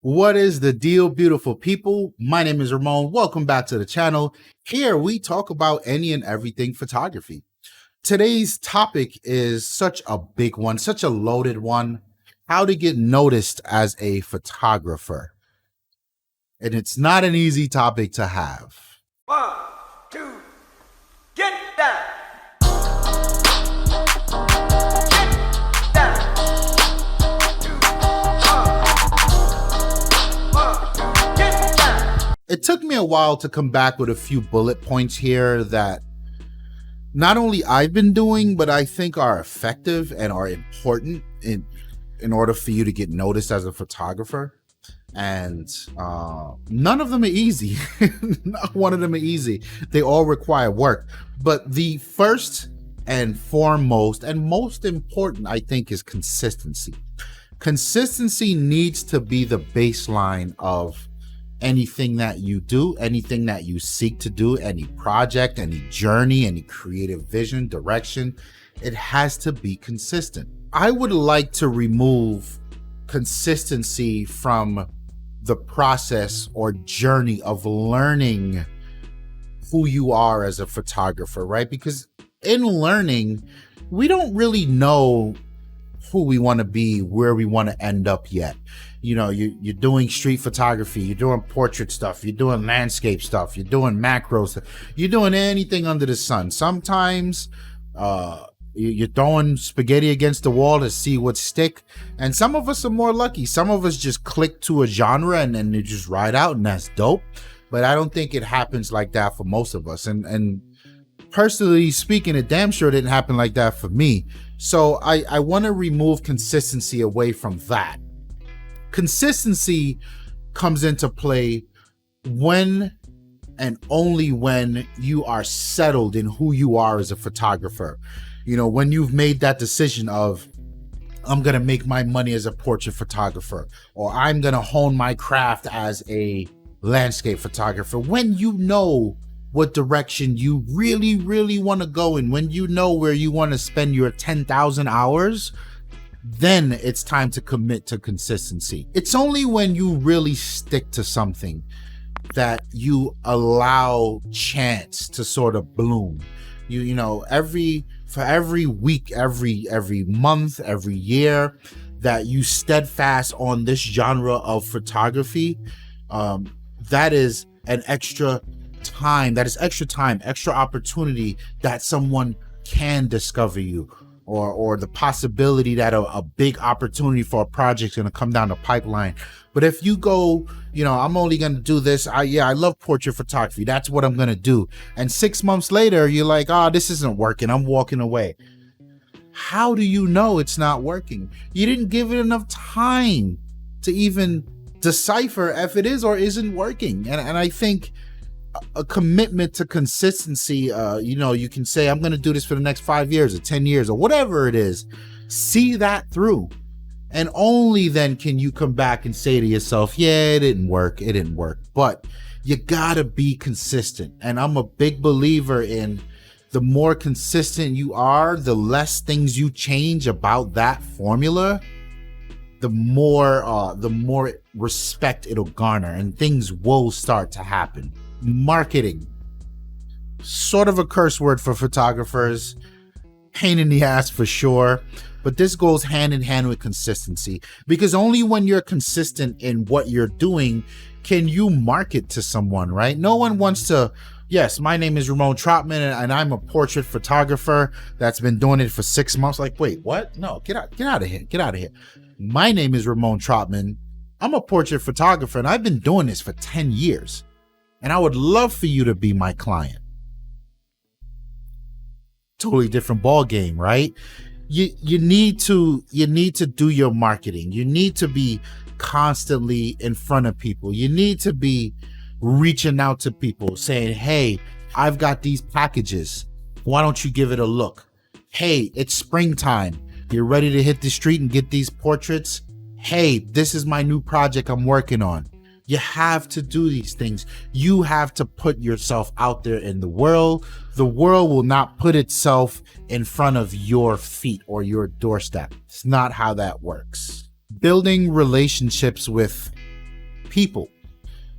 What is the deal, beautiful people? My name is Ramon. Welcome back to the channel. Here we talk about any and everything photography. Today's topic is such a big one, such a loaded one. How to get noticed as a photographer. And it's not an easy topic to have. 1, 2, get down. It took me a while to come back with a few bullet points here that not only I've been doing, but I think are effective and are important in order for you to get noticed as a photographer. And none of them are easy. Not one of them are easy. They all require work. But the first and foremost and most important, I think, is consistency. Consistency needs to be the baseline of anything that you do, anything that you seek to do, any project, any journey, any creative vision, direction. It has to be consistent. I would like to remove consistency from the process or journey of learning who you are as a photographer, right? Because in learning, we don't really know who we want to be, where we want to end up yet. You know, you're doing street photography, you're doing portrait stuff, you're doing landscape stuff, you're doing macros, you're doing anything under the sun. Sometimes you're throwing spaghetti against the wall to see what stick. And some of us are more lucky. Some of us just click to a genre and then you just ride out, and that's dope. But I don't think it happens like that for most of us. And personally speaking, it damn sure didn't happen like that for me. So I want to remove consistency away from that. Consistency comes into play when and only when you are settled in who you are as a photographer. You know, when you've made that decision of, I'm going to make my money as a portrait photographer, or I'm going to hone my craft as a landscape photographer. When you know what direction you really, really want to go in, when you know where you want to spend your 10,000 hours, then it's time to commit to consistency. It's only when you really stick to something that you allow chance to sort of bloom. You know, for every week, every month, every year that you steadfast on this genre of photography, that is an extra time, extra opportunity that someone can discover you, or the possibility that a big opportunity for a project is going to come down the pipeline. But if you go, you know, I'm only going to do this. I love portrait photography. That's what I'm going to do. And 6 months later, you're like, oh, this isn't working. I'm walking away. How do you know it's not working? You didn't give it enough time to even decipher if it is or isn't working. And I think a commitment to consistency, you know, you can say, I'm going to do this for the next 5 years or 10 years or whatever it is. See that through. And only then can you come back and say to yourself, yeah, it didn't work. But you gotta be consistent. And I'm a big believer in the more consistent you are, the less things you change about that formula, the more respect it'll garner, and things will start to happen. Marketing, sort of a curse word for photographers, pain in the ass for sure, but this goes hand in hand with consistency, because only when you're consistent in what you're doing can you market to someone, right? No one wants to, yes, my name is Ramon Trotman and I'm a portrait photographer that's been doing it for 6 months. Like, wait, what? No, get out of here. My name is Ramon Trotman. I'm a portrait photographer and I've been doing this for 10 years. And I would love for you to be my client. Totally different ball game, right? You need to do your marketing. You need to be constantly in front of people. You need to be reaching out to people saying, hey, I've got these packages. Why don't you give it a look? Hey, it's springtime. You're ready to hit the street and get these portraits? Hey, this is my new project I'm working on. You have to do these things. You have to put yourself out there in the world. The world will not put itself in front of your feet or your doorstep. It's not how that works. Building relationships with people,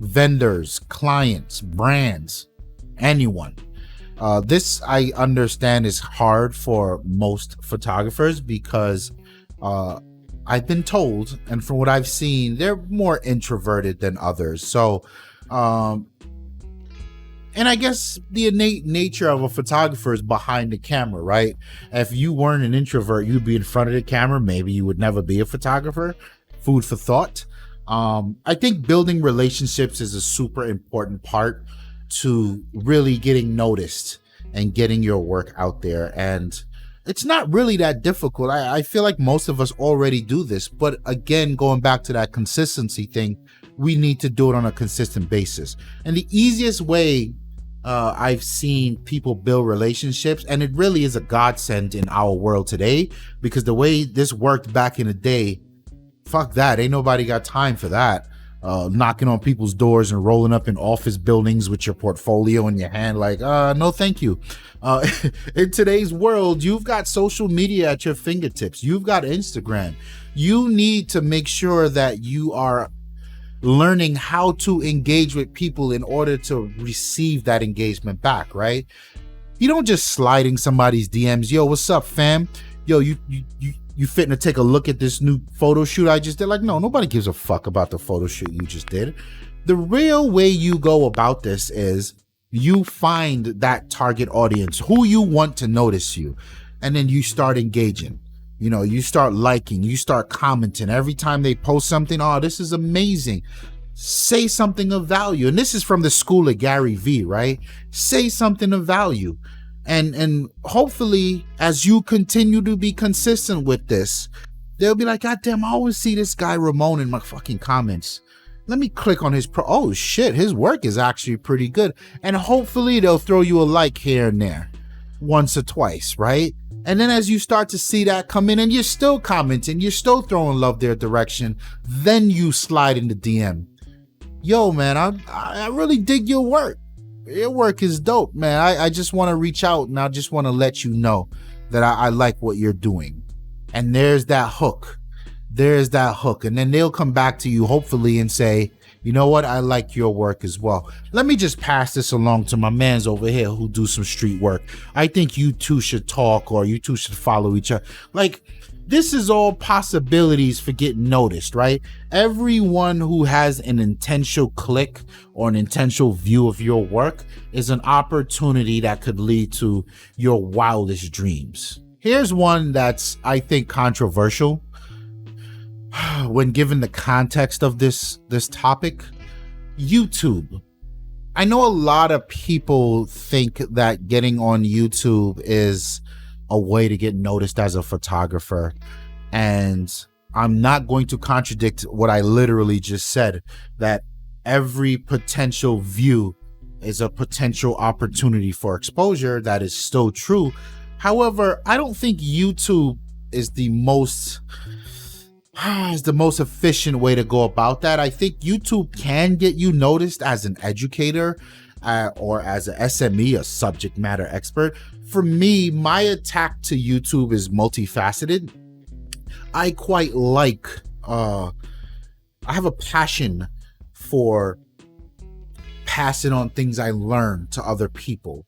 vendors, clients, brands, anyone. This I understand is hard for most photographers because I've been told, and from what I've seen, they're more introverted than others. So, and I guess the innate nature of a photographer is behind the camera, right? If you weren't an introvert, you'd be in front of the camera. Maybe you would never be a photographer. Food for thought. I think building relationships is a super important part to really getting noticed and getting your work out there. And it's not really that difficult. I feel like most of us already do this. But again, going back to that consistency thing, we need to do it on a consistent basis. And the easiest way I've seen people build relationships, and it really is a godsend in our world today, because the way this worked back in the day, fuck that. Ain't nobody got time for that. Knocking on people's doors and rolling up in office buildings with your portfolio in your hand like, no, thank you. In today's world, you've got social media at your fingertips. You've got Instagram. You need to make sure that you are learning how to engage with people in order to receive that engagement back, right? You don't just sliding somebody's DMs. Yo, what's up, fam? Yo, you fitting to take a look at this new photo shoot I just did? Like, no, nobody gives a fuck about the photo shoot you just did. The real way you go about this is you find that target audience, who you want to notice you, and then you start engaging. You know, you start liking, you start commenting. Every time they post something, oh, this is amazing. Say something of value. And this is from the school of Gary Vee, right? Say something of value. And hopefully, as you continue to be consistent with this, they'll be like, God damn, I always see this guy Ramon in my fucking comments. Let me click on his oh shit, his work is actually pretty good. And hopefully they'll throw you a like here and there, once or twice, right? And then as you start to see that come in and you're still commenting, you're still throwing love their direction, then you slide in the DM. Yo, man, I really dig your work. Your work is dope, man. I just want to reach out and I just want to let you know that I like what you're doing. And there's that hook. There's that hook. And then they'll come back to you, hopefully, and say, you know what? I like your work as well. Let me just pass this along to my mans over here who do some street work. I think you two should talk, or you two should follow each other. Like, this is all possibilities for getting noticed, right? Everyone who has an intentional click or an intentional view of your work is an opportunity that could lead to your wildest dreams. Here's one that's, I think, controversial when given the context of this topic. YouTube. I know a lot of people think that getting on YouTube is a way to get noticed as a photographer, and I'm not going to contradict what I literally just said, that every potential view is a potential opportunity for exposure. That is still true. However, I don't think YouTube is the most efficient way to go about that. I think YouTube can get you noticed as an educator or as a SME, a subject matter expert. For me, my attack to YouTube is multifaceted. I quite like, I have a passion for passing on things I learn to other people.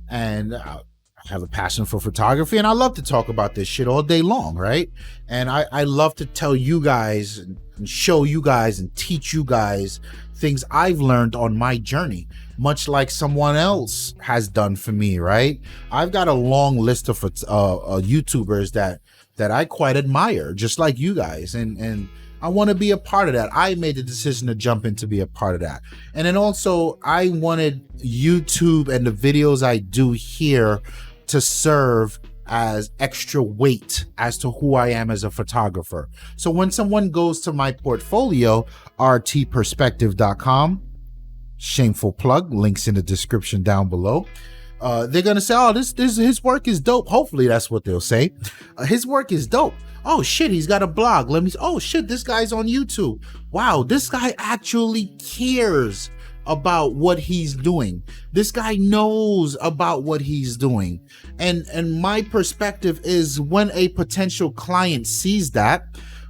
And I have a passion for photography, and I love to talk about this shit all day long, right? And I love to tell you guys and show you guys and teach you guys things I've learned on my journey, much like someone else has done for me, right? I've got a long list of YouTubers that I quite admire, just like you guys, and I want to be a part of that. I made the decision to jump in to be a part of that. And then also, I wanted YouTube and the videos I do here to serve as extra weight as to who I am as a photographer. So when someone goes to my portfolio, rtperspective.com, shameful plug, links in the description down below, they're gonna say, oh, this his work is dope. Hopefully that's what they'll say. His work is dope. Oh shit, he's got a blog. Oh shit, this guy's on YouTube. Wow, this guy actually cares about what he's doing. This guy knows about what he's doing. And my perspective is, when a potential client sees that,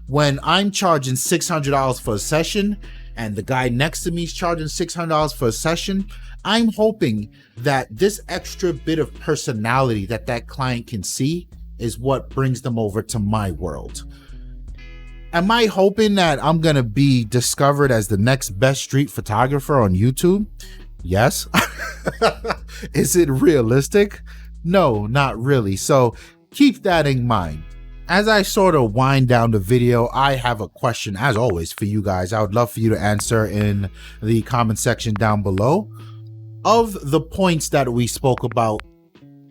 when I'm charging $600 for a session and the guy next to me is charging $600 for a session, I'm hoping that this extra bit of personality that that client can see is what brings them over to my world. Am I hoping that I'm going to be discovered as the next best street photographer on YouTube? Yes. Is it realistic? No, not really. So keep that in mind. As I sort of wind down the video, I have a question, as always, for you guys. I would love for you to answer in the comment section down below. Of the points that we spoke about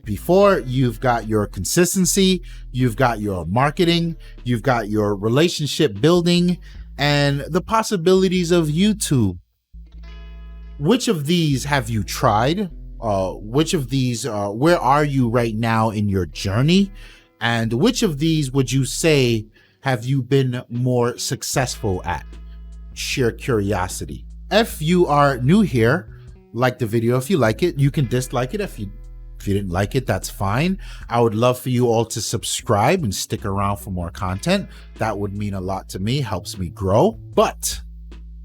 before, you've got your consistency, you've got your marketing, you've got your relationship building, and the possibilities of YouTube. Which of these have you tried? Which of these, where are you right now in your journey? And which of these would you say have you been more successful at? Sheer curiosity. If you are new here, like the video if you like it. You can dislike it if you didn't like it, that's fine. I would love for you all to subscribe and stick around for more content. That would mean a lot to me, helps me grow. But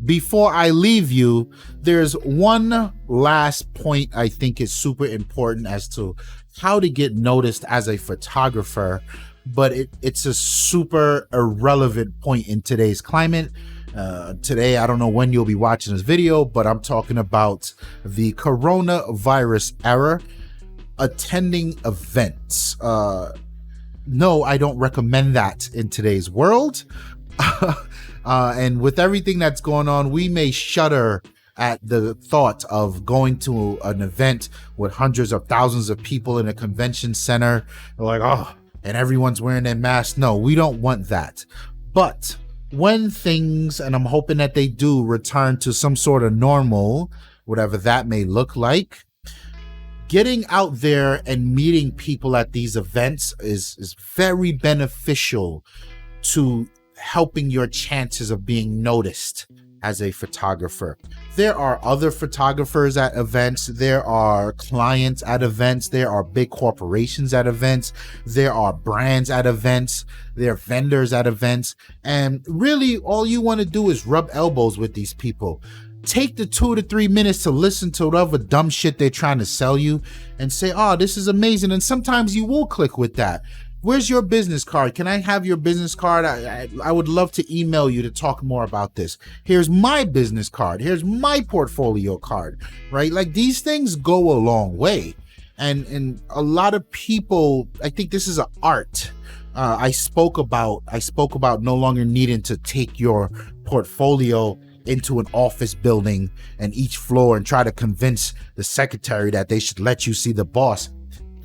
before I leave you, there's one last point I think is super important as to how to get noticed as a photographer, but it's a super irrelevant point in today's climate. Today, I don't know when you'll be watching this video, but I'm talking about the coronavirus era, attending events. No, I don't recommend that in today's world. And with everything that's going on, we may shudder at the thought of going to an event with hundreds of thousands of people in a convention center. Like, oh, and everyone's wearing their mask. No, we don't want that. But when things, and I'm hoping that they do, return to some sort of normal, whatever that may look like, getting out there and meeting people at these events is very beneficial to helping your chances of being noticed as a photographer. There are other photographers at events, there are clients at events, there are big corporations at events, there are brands at events, there are vendors at events, and really all you want to do is rub elbows with these people. Take the 2 to 3 minutes to listen to whatever dumb shit they're trying to sell you and say, oh, this is amazing. And sometimes you will click with that. Where's your business card? Can I have your business card? I would love to email you to talk more about this. Here's my business card. Here's my portfolio card, right? Like, these things go a long way. And a lot of people, I think this is an art. I spoke about no longer needing to take your portfolio into an office building and each floor and try to convince the secretary that they should let you see the boss.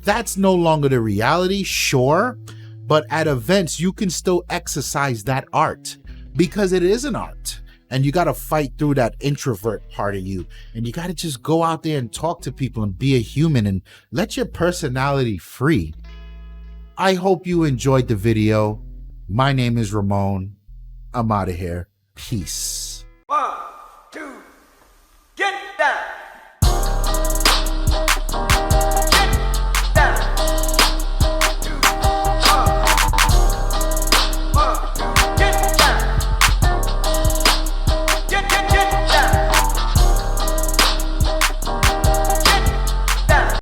That's no longer the reality, sure, but at events, you can still exercise that art because it is an art. And you got to fight through that introvert part of you. And you got to just go out there and talk to people and be a human and let your personality free. I hope you enjoyed the video. My name is Ramon. I'm out of here. Peace. 1, 2, get down.